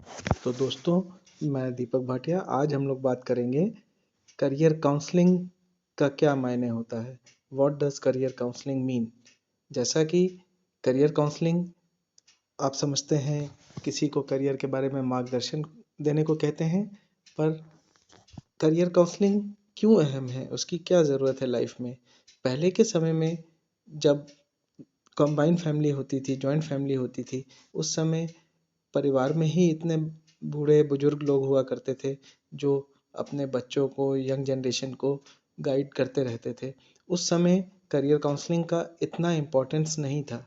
तो दोस्तों, मैं दीपक भाटिया। आज हम लोग बात करेंगे करियर काउंसलिंग का क्या मायने होता है। What does career counselling mean. जैसा कि करियर काउंसलिंग आप समझते हैं किसी को करियर के बारे में मार्गदर्शन देने को कहते हैं, पर करियर काउंसलिंग क्यों अहम है, उसकी क्या ज़रूरत है लाइफ में। पहले के समय में जब कंबाइंड फैमिली होती थी, जॉइंट फैमिली होती थी, उस समय परिवार में ही इतने बूढ़े बुजुर्ग लोग हुआ करते थे जो अपने बच्चों को, यंग जनरेशन को गाइड करते रहते थे। उस समय करियर काउंसलिंग का इतना इम्पोर्टेंस नहीं था,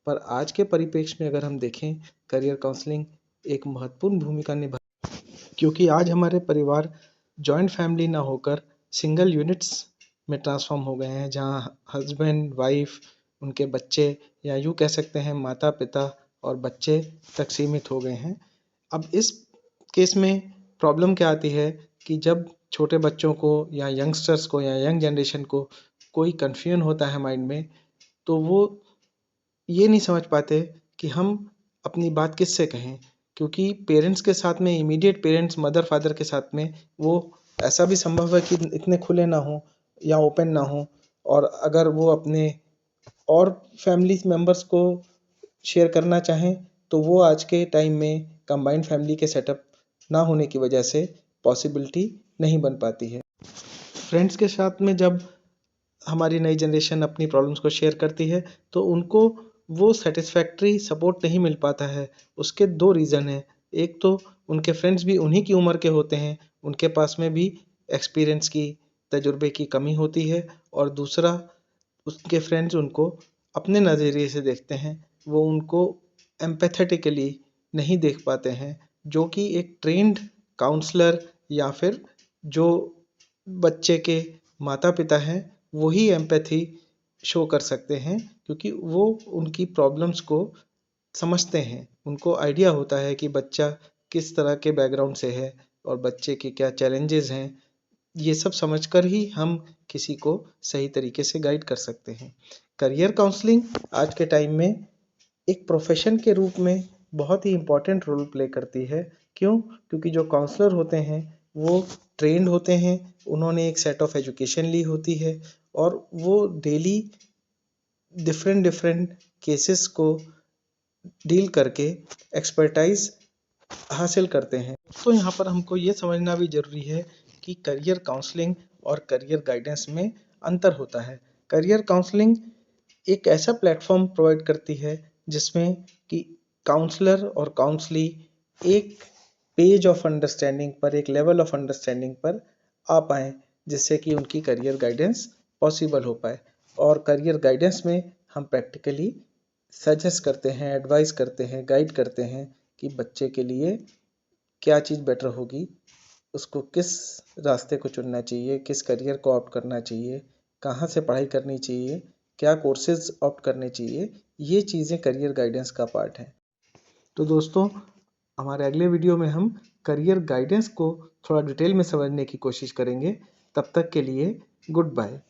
पर आज के परिप्रेक्ष्य में अगर हम देखें, करियर काउंसलिंग एक महत्वपूर्ण भूमिका निभा, क्योंकि आज हमारे परिवार जॉइंट फैमिली ना होकर सिंगल यूनिट्स में ट्रांसफॉर्म हो गए हैं, जहाँ हस्बैंड वाइफ, उनके बच्चे, या यूँ कह सकते हैं माता पिता और बच्चे तक सीमित हो गए हैं। अब इस केस में प्रॉब्लम क्या आती है कि जब छोटे बच्चों को या यंगस्टर्स को या यंग जनरेशन को कोई कन्फ्यूजन होता है माइंड में, तो वो ये नहीं समझ पाते कि हम अपनी बात किससे कहें। क्योंकि पेरेंट्स के साथ में, इमीडिएट पेरेंट्स, मदर फादर के साथ में, वो ऐसा भी संभव है कि इतने खुले ना हों या ओपन ना हों, और अगर वो अपने और फैमिली मेम्बर्स को शेयर करना चाहें तो वो आज के टाइम में कंबाइंड फैमिली के सेटअप ना होने की वजह से पॉसिबिलिटी नहीं बन पाती है। फ्रेंड्स के साथ में जब हमारी नई जनरेशन अपनी प्रॉब्लम्स को शेयर करती है तो उनको वो सेटिस्फैक्ट्री सपोर्ट नहीं मिल पाता है। उसके दो रीज़न हैं। एक तो उनके फ्रेंड्स भी उन्हीं की उम्र के होते हैं, उनके पास में भी एक्सपीरियंस की, तजुर्बे की कमी होती है, और दूसरा उसके फ्रेंड्स उनको अपने नज़रिए से देखते हैं, वो उनको एम्पैथेटिकली नहीं देख पाते हैं, जो कि एक ट्रेंड काउंसलर या फिर जो बच्चे के माता पिता हैं वही एम्पैथी शो कर सकते हैं, क्योंकि वो उनकी प्रॉब्लम्स को समझते हैं। उनको आइडिया होता है कि बच्चा किस तरह के बैकग्राउंड से है और बच्चे के क्या चैलेंजेस हैं। ये सब समझकर ही हम किसी को सही तरीके से गाइड कर सकते हैं। करियर काउंसलिंग आज के टाइम में एक प्रोफेशन के रूप में बहुत ही इम्पोर्टेंट रोल प्ले करती है। क्यों? क्योंकि जो काउंसलर होते हैं वो ट्रेंड होते हैं, उन्होंने एक सेट ऑफ एजुकेशन ली होती है, और वो डेली डिफरेंट डिफरेंट केसेस को डील करके एक्सपर्टाइज हासिल करते हैं। तो यहाँ पर हमको ये समझना भी ज़रूरी है कि करियर काउंसलिंग और करियर गाइडेंस में अंतर होता है। करियर काउंसलिंग एक ऐसा प्लेटफॉर्म प्रोवाइड करती है जिसमें कि काउंसलर और काउंसली एक पेज ऑफ अंडरस्टैंडिंग पर, एक लेवल ऑफ अंडरस्टैंडिंग पर आ पाएँ, जिससे कि उनकी करियर गाइडेंस पॉसिबल हो पाए। और करियर गाइडेंस में हम प्रैक्टिकली सजेस्ट करते हैं, एडवाइस करते हैं, गाइड करते हैं कि बच्चे के लिए क्या चीज़ बेटर होगी, उसको किस रास्ते को चुनना चाहिए, किस करियर को ऑप्ट करना चाहिए, कहाँ से पढ़ाई करनी चाहिए, क्या कोर्सेज ऑप्ट करने चाहिए। ये चीज़ें करियर गाइडेंस का पार्ट है। तो दोस्तों, हमारे अगले वीडियो में हम करियर गाइडेंस को थोड़ा डिटेल में समझने की कोशिश करेंगे। तब तक के लिए गुड बाय।